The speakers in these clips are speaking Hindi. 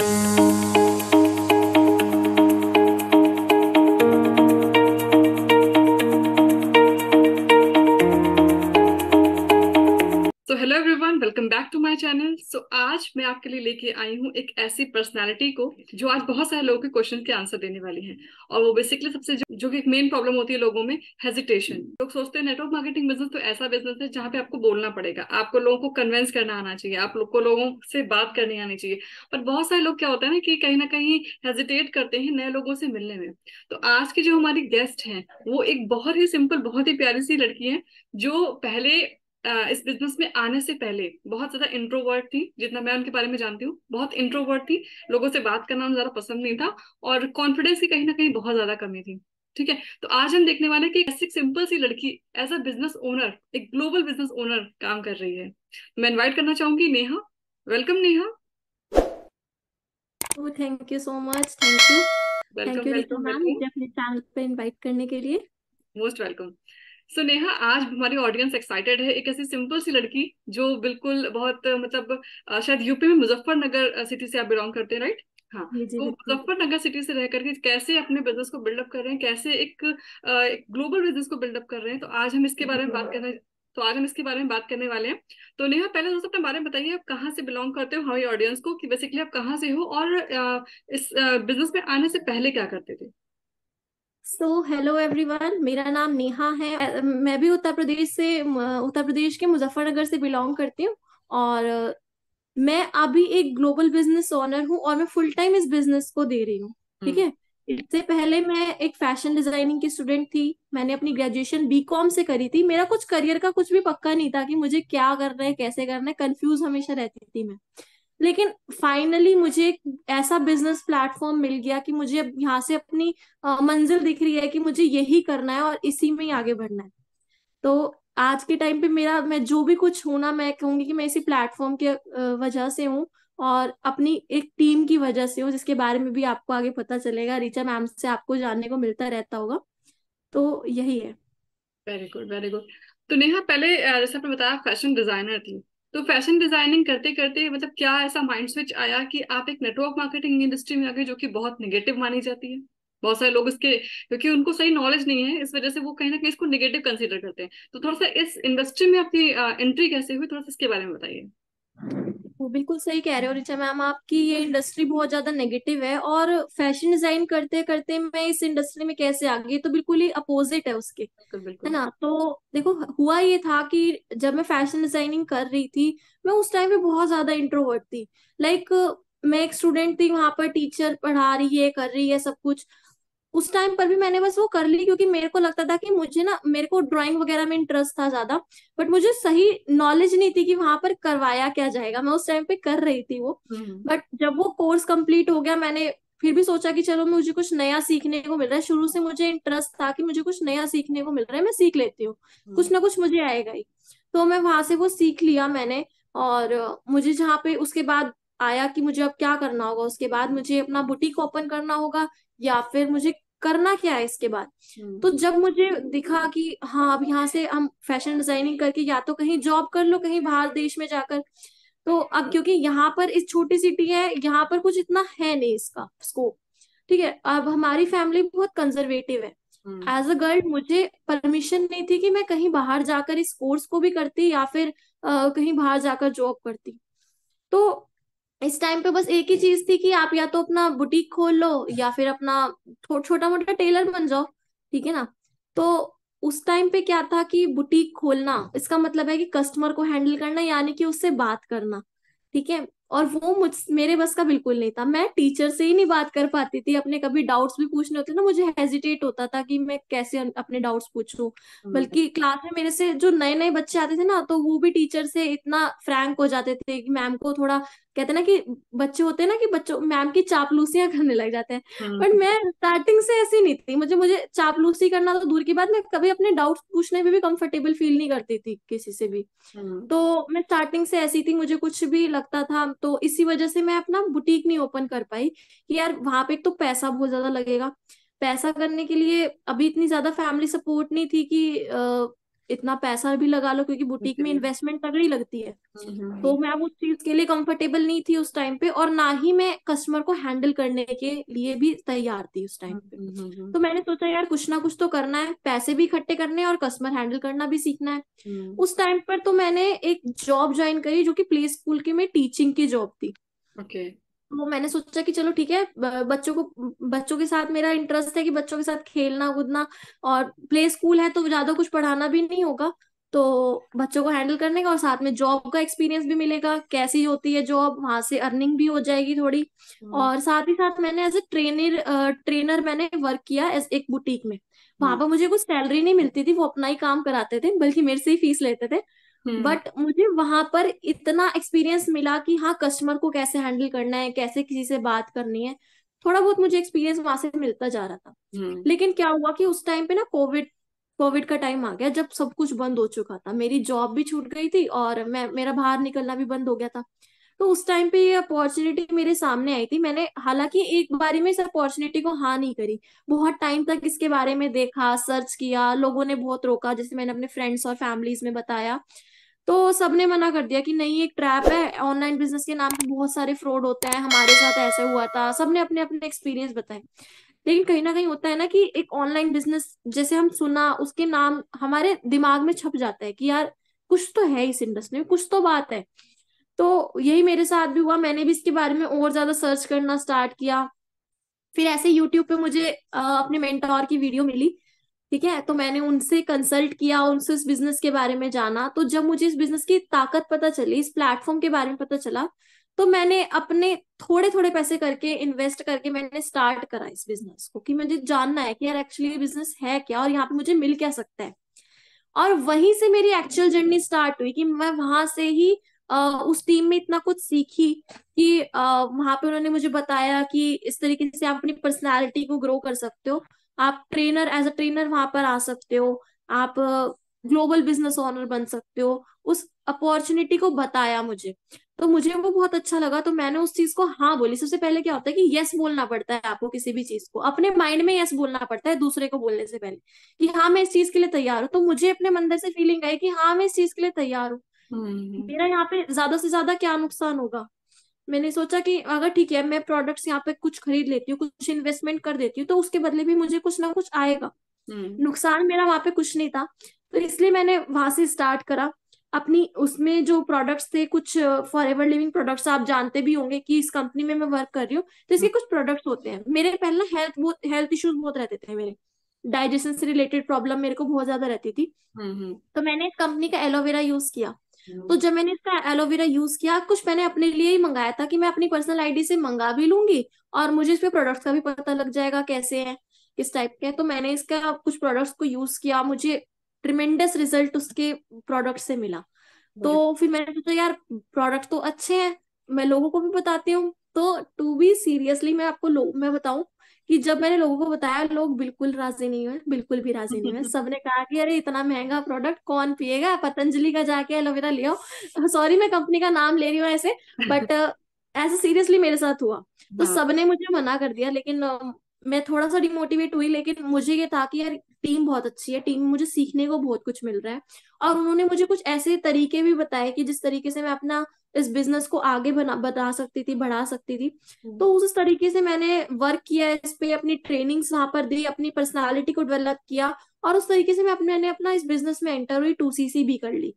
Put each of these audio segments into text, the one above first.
So hello everyone, welcome back to my channel. आज मैं आपके लिए लेके आई हूँ एक ऐसी पर्सनालिटी को जो आज बहुत सारे लोगों के क्वेश्चन के आंसर देने वाली है। और वो बेसिकली सबसे जो कि एक मेन प्रॉब्लम होती है लोगों में, हेजिटेशन। लोग सोचते हैं नेटवर्क मार्केटिंग बिजनेस तो ऐसा बिजनेस है जहाँ पे आपको बोलना पड़ेगा, आपको लोगों को कन्विंस करना आना चाहिए, आप लोग को लोगों से बात करनी आनी चाहिए। पर बहुत सारे लोग क्या होता है ना कि कहीं ना कहीं हेजिटेट करते हैं नए लोगों से मिलने में। तो आज की जो हमारी गेस्ट हैं वो एक बहुत ही सिंपल, बहुत ही प्यारी सी लड़की है जो पहले इस बिजनेस में आने से पहले बहुत ज्यादा इंट्रोवर्ट थी। जितना मैं उनके बारे में जानती हूँ, बहुत इंट्रोवर्ट थी, लोगों से बात करना उन्हें ज्यादा पसंद नहीं था और कॉन्फिडेंस की कहीं ना कहीं बहुत ज्यादा कमी थी। ठीक है, तो आज हम देखने वाले हैं कि एक ऐसी सिंपल सी लड़की एज अ बिजनेस ओनर, एक ग्लोबल बिजनेस ओनर काम कर रही है। मैं इनवाइट करना चाहूंगी नेहा। वेलकम नेहा। तो thank you so much. Thank welcome you Richa welcome ma'am, welcome. मुझे अपने चैनल पे इनवाइट करने के लिए। Most welcome. सो नेहा, आज हमारी ऑडियंस एक्साइटेड है एक ऐसी सिंपल सी लड़की जो बिल्कुल बहुत मतलब शायद यूपी में मुजफ्फरनगर सिटी से आप बिलोंग करते हैं, राइट? हाँ। जी जी तो बिल्कुल। मुजफ्फरनगर सिटी से रह करके कैसे अपने बिजनेस को बिल्डअप कर रहे हैं, कैसे एक ग्लोबल बिजनेस को बिल्डअप कर रहे हैं, तो आज हम इसके बारे में बात करना तो आज हम इसके बारे में बात करने वाले हैं। तो नेहा, पहले दोस्तों अपने बारे में बताइए, आप कहाँ से बिलोंग करते हो हमारी ऑडियंस को, कि बेसिकली आप कहाँ से हो और इस बिजनेस में आने से पहले क्या करते थे। सो हेलो एवरीवन, मेरा नाम नेहा है। मैं भी उत्तर प्रदेश के मुजफ्फरनगर से बिलोंग करती हूँ। और मैं अभी एक ग्लोबल बिजनेस ओनर हूँ और मैं फुल टाइम इस बिजनेस को दे रही हूँ। ठीक हम्म। है। इससे पहले मैं एक फैशन डिजाइनिंग की स्टूडेंट थी। मैंने अपनी ग्रेजुएशन बीकॉम से करी थी। मेरा कुछ करियर का कुछ भी पक्का नहीं था कि मुझे क्या करना है, कैसे करना है, कंफ्यूज हमेशा रहती थी मैं। लेकिन फाइनली मुझे एक ऐसा बिजनेस प्लेटफॉर्म मिल गया कि मुझे अब यहाँ से अपनी मंजिल दिख रही है कि मुझे यही करना है और इसी में ही आगे बढ़ना है। तो आज के टाइम पे मैं जो भी कुछ हूं ना, मैं कहूंगी कि मैं इसी प्लेटफॉर्म के वजह से हूँ। और अपनी एक टीम की वजह से हूँ, जिसके बारे में भी आपको आगे पता चलेगा। रीचा मैम से आपको जानने को मिलता रहता होगा। तो यही है। Very good very good. तो नेहा, पहले जैसे आपने बताया फैशन डिजाइनर थी, तो फैशन डिजाइनिंग करते करते मतलब क्या ऐसा माइंड स्विच आया कि आप एक नेटवर्क मार्केटिंग इंडस्ट्री में आ गए, जो कि बहुत निगेटिव मानी जाती है। बहुत सारे लोग इसके, क्योंकि उनको सही नॉलेज नहीं है, इस वजह से वो कहीं ना कहीं इसको निगेटिव कंसीडर करते हैं। तो थोड़ा सा इस इंडस्ट्री में आपकी एंट्री कैसे हुई, थोड़ा सा इसके बारे में बताइए। वो बिल्कुल सही कह रहे हो ऋचा मैम, आपकी ये इंडस्ट्री बहुत ज्यादा नेगेटिव है। और फैशन डिजाइन करते करते मैं इस इंडस्ट्री में कैसे आ गई, तो बिल्कुल ही अपोजिट है उसके। बिल्कुल है बिल्कुल। ना। तो देखो, हुआ ये था कि जब मैं फैशन डिजाइनिंग कर रही थी, मैं उस टाइम पे बहुत ज्यादा इंट्रोवर्ट थी। लाइक, मैं एक स्टूडेंट थी वहां पर, टीचर पढ़ा रही है, कर रही है सब कुछ। उस टाइम पर भी मैंने बस वो कर ली, क्योंकि मेरे को लगता था कि मेरे को ड्राइंग वगैरह में इंटरेस्ट था ज्यादा। बट मुझे सही नॉलेज नहीं थी कि वहां पर करवाया क्या जाएगा। मैं उस टाइम पे कर रही थी वो। हम्म बट जब वो कोर्स कंप्लीट हो गया, मैंने फिर भी सोचा कि चलो, मुझे कुछ नया सीखने को मिल रहा है। शुरू से मुझे इंटरेस्ट था कि मुझे कुछ नया सीखने को मिल रहा है, मैं सीख लेती हूँ। हम्म। कुछ ना कुछ मुझे आएगा ही। तो मैं वहां से वो सीख लिया मैंने। और मुझे जहाँ पे उसके बाद आया कि मुझे अब क्या करना होगा, उसके बाद मुझे अपना बुटीक ओपन करना होगा या फिर मुझे करना क्या है इसके बाद। हम्म तो जब मुझे दिखा कि हाँ, अब यहाँ से हम फैशन डिजाइनिंग करके या तो कहीं जॉब कर लो, कहीं बाहर देश में जाकर। तो अब क्योंकि यहाँ पर इस छोटी सिटी है, यहाँ पर कुछ इतना है नहीं इसका स्कोप। ठीक है। अब हमारी फैमिली बहुत कंजर्वेटिव है। हम्म एज अ गर्ल मुझे परमिशन नहीं थी कि मैं कहीं बाहर जाकर इस कोर्स को भी करती या फिर कहीं बाहर जाकर जॉब करती। तो इस टाइम पे बस एक ही चीज थी कि आप या तो अपना बुटीक खोल लो या फिर अपना छोटा मोटा टेलर बन जाओ। ठीक है ना। तो उस टाइम पे क्या था कि बुटीक खोलना इसका मतलब है कि कस्टमर को हैंडल करना, यानी कि उससे बात करना। ठीक है। और वो मेरे बस का बिल्कुल नहीं था। मैं टीचर से ही नहीं बात कर पाती थी। अपने कभी डाउट्स भी पूछने होते ना, मुझे हेजिटेट होता था कि मैं कैसे अपने डाउट्स पूछूं। हम्म। बल्कि क्लास में मेरे से जो नए नए बच्चे आते थे ना, तो वो भी टीचर से इतना फ्रैंक हो जाते थे कि मैम को थोड़ा, कहते हैं ना कि बच्चे होते हैं ना कि बच्चों मैम की चापलूसियां करने लग जाते हैं। बट हम्म मैं स्टार्टिंग से ऐसी नहीं थी। मुझे मुझे चापलूसी करना तो दूर की बात, मैं कभी अपने डाउट्स पूछने में भी कंफर्टेबल फील नहीं करती थी किसी से भी। हम्म तो मैं स्टार्टिंग से ऐसी थी, मुझे कुछ भी लगता था। तो इसी वजह से मैं अपना बुटीक नहीं ओपन कर पाई कि यार वहां पे एक तो पैसा बहुत ज्यादा लगेगा। पैसा करने के लिए अभी इतनी ज्यादा फैमिली सपोर्ट नहीं थी कि इतना पैसा भी लगा लो, क्योंकि बुटीक में जी। इन्वेस्टमेंट तगड़ी लगती है। तो हम्म। मैं अब उस चीज के लिए कंफर्टेबल नहीं थी उस टाइम पे, और ना ही मैं कस्टमर को हैंडल करने के लिए भी तैयार थी उस टाइम पे। हम्म। तो मैंने सोचा यार कुछ ना कुछ तो करना है, पैसे भी इकट्ठे करने हैं और कस्टमर हैंडल करना भी सीखना है। हम्म। उस टाइम पर तो मैंने एक जॉब ज्वाइन करी जो कि प्ले स्कूल की में टीचिंग की जॉब थी। ओके। तो मैंने सोचा कि चलो ठीक है, बच्चों के साथ मेरा इंटरेस्ट है कि बच्चों के साथ खेलना कूदना, और प्ले स्कूल है तो ज्यादा कुछ पढ़ाना भी नहीं होगा, तो बच्चों को हैंडल करने का और साथ में जॉब का एक्सपीरियंस भी मिलेगा, कैसी होती है जॉब, वहां से अर्निंग भी हो जाएगी थोड़ी। हम्म। और साथ ही साथ मैंने एज ए ट्रेनर मैंने वर्क किया एज एक बुटीक में। वहां हम्म। पर मुझे कुछ सैलरी नहीं मिलती थी, वो अपना ही काम कराते थे, बल्कि मेरे से ही फीस लेते थे। हम्म। बट मुझे वहां पर इतना एक्सपीरियंस मिला कि हाँ कस्टमर को कैसे हैंडल करना है, कैसे किसी से बात करनी है, थोड़ा बहुत मुझे एक्सपीरियंस वहां से मिलता जा रहा था। हम्म। लेकिन क्या हुआ कि उस टाइम पे ना कोविड कोविड का टाइम आ गया, जब सब कुछ बंद हो चुका था, मेरी जॉब भी छूट गई थी और मेरा बाहर निकलना भी बंद हो गया था। तो उस टाइम पे ये अपॉर्चुनिटी मेरे सामने आई थी, मैंने हालांकि एक बारी में इस अपॉर्चुनिटी को हाँ नहीं करी, बहुत टाइम तक इसके बारे में देखा, सर्च किया, लोगों ने बहुत रोका, जैसे मैंने अपने फ्रेंड्स और फैमिलीज में बताया, तो सबने मना कर दिया कि नहीं, एक ट्रैप है, ऑनलाइन बिजनेस के नाम पे बहुत सारे फ्रॉड होते हैं, हमारे साथ ऐसे हुआ था, सबने अपने अपने एक्सपीरियंस बताए। लेकिन कहीं ना कहीं होता है ना कि एक ऑनलाइन बिजनेस जैसे हम सुना, उसके नाम हमारे दिमाग में छप जाता है कि यार कुछ तो है इस इंडस्ट्री में, कुछ तो बात है। तो यही मेरे साथ भी हुआ, मैंने भी इसके बारे में और ज्यादा सर्च करना स्टार्ट किया। फिर ऐसे यूट्यूब पे मुझे अपने मेंटोर की वीडियो मिली, ठीक है, तो मैंने उनसे कंसल्ट किया, उनसे इस बिजनेस के बारे में जाना। तो जब मुझे इस बिजनेस की ताकत पता चली, इस प्लेटफॉर्म के बारे में पता चला, तो मैंने अपने थोड़े थोड़े पैसे करके इन्वेस्ट करके मैंने स्टार्ट करा इस बिजनेस को, कि मुझे जानना है कि यार एक्चुअली ये बिजनेस है क्या और यहाँ पे मुझे मिल क्या सकता है। और वहीं से मेरी एक्चुअल जर्नी स्टार्ट हुई, कि मैं वहां से ही उस टीम में इतना कुछ सीखी कि वहां पे उन्होंने मुझे बताया कि इस तरीके से आप अपनी पर्सनालिटी को ग्रो कर सकते हो, आप ट्रेनर एज अ ट्रेनर वहां पर आ सकते हो, आप ग्लोबल बिजनेस ओनर बन सकते हो। उस अपॉर्चुनिटी को बताया मुझे, तो मुझे वो बहुत अच्छा लगा, तो मैंने उस चीज को हाँ बोली। सबसे पहले क्या होता है कि यस बोलना पड़ता है आपको, किसी भी चीज को अपने माइंड में यस बोलना पड़ता है दूसरे को बोलने से पहले, कि हाँ मैं इस चीज के लिए तैयार हूँ। तो मुझे अपने अंदर से फीलिंग आई कि हाँ मैं इस चीज के लिए तैयार हूँ, हम्म। मेरा यहाँ पे ज्यादा से ज्यादा क्या नुकसान होगा। मैंने सोचा कि अगर ठीक है मैं प्रोडक्ट्स यहाँ पे कुछ खरीद लेती हूँ, कुछ इन्वेस्टमेंट कर देती हूँ, तो उसके बदले भी मुझे कुछ ना कुछ आएगा, हम्म। नुकसान मेरा वहां पे कुछ नहीं था। तो इसलिए मैंने वहां से स्टार्ट करा अपनी, उसमें जो प्रोडक्ट्स थे कुछ फॉर एवर लिविंग प्रोडक्ट्स, आप जानते भी होंगे कि इस कंपनी में मैं वर्क कर रही हूँ, तो इसके कुछ प्रोडक्ट्स होते हैं। मेरे पहले हेल्थ इश्यूज बहुत रहते थे, मेरे डाइजेशन से रिलेटेड प्रॉब्लम मेरे को बहुत ज्यादा रहती थी। हम्म। तो मैंने इस कंपनी का एलोवेरा यूज किया। तो हम्म। जब मैंने इसका एलोवेरा यूज किया, कुछ मैंने अपने लिए ही मंगाया था कि मैं अपनी पर्सनल आईडी से मंगा भी लूंगी, और मुझे इस पे प्रोडक्ट्स का भी पता लग जाएगा कैसे हैं, किस टाइप के हैं। तो मैंने इसका कुछ प्रोडक्ट्स को यूज किया, मुझे ट्रिमेंडस रिजल्ट उसके प्रोडक्ट से मिला। Right. तो फिर मैंने सोचा यार प्रोडक्ट तो अच्छे हैं, मैं लोगों को भी बताती हूँ। तो टू बी सीरियसली मैं आपको मैं बताऊं कि जब मैंने लोगों को बताया, लोग बिल्कुल राजी नहीं हुए, बिल्कुल भी राजी नहीं हुए। सबने कहा कि अरे इतना महंगा प्रोडक्ट कौन पिएगा, पतंजलि का जाके एलोवेरा ले आओ। सॉरी मैं कंपनी का नाम ले रही हूँ ऐसे, बट ऐसे सीरियसली मेरे साथ हुआ। तो हाँ। सबने मुझे मना कर दिया, लेकिन मैं थोड़ा सा डिमोटिवेट हुई, लेकिन मुझे ये था कि यार टीम बहुत अच्छी है, टीम में मुझे सीखने को बहुत कुछ मिल रहा है। और उन्होंने मुझे कुछ ऐसे तरीके भी बताए कि जिस तरीके से मैं अपना इस बिजनेस को आगे बता सकती थी, बढ़ा सकती थी। हम्म। तो उस तरीके से मैंने वर्क किया इस पे, अपनी ट्रेनिंग्स वहां पर दी, अपनी पर्सनालिटी को डेवलप किया, और उस तरीके से मैंने अपना इस बिजनेस में एंटर हुई, 2CC भी कर ली।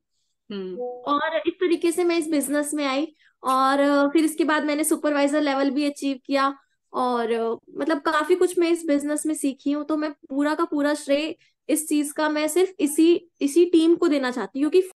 हम्म। और इस तरीके से मैं इस बिजनेस में आई। और फिर इसके बाद मैंने सुपरवाइजर लेवल भी अचीव किया। और मतलब काफी कुछ मैं इस बिजनेस में सीखी हूँ। तो मैं पूरा का पूरा श्रेय इस चीज का मैं सिर्फ इसी इसी टीम को देना चाहती हूँ, क्योंकि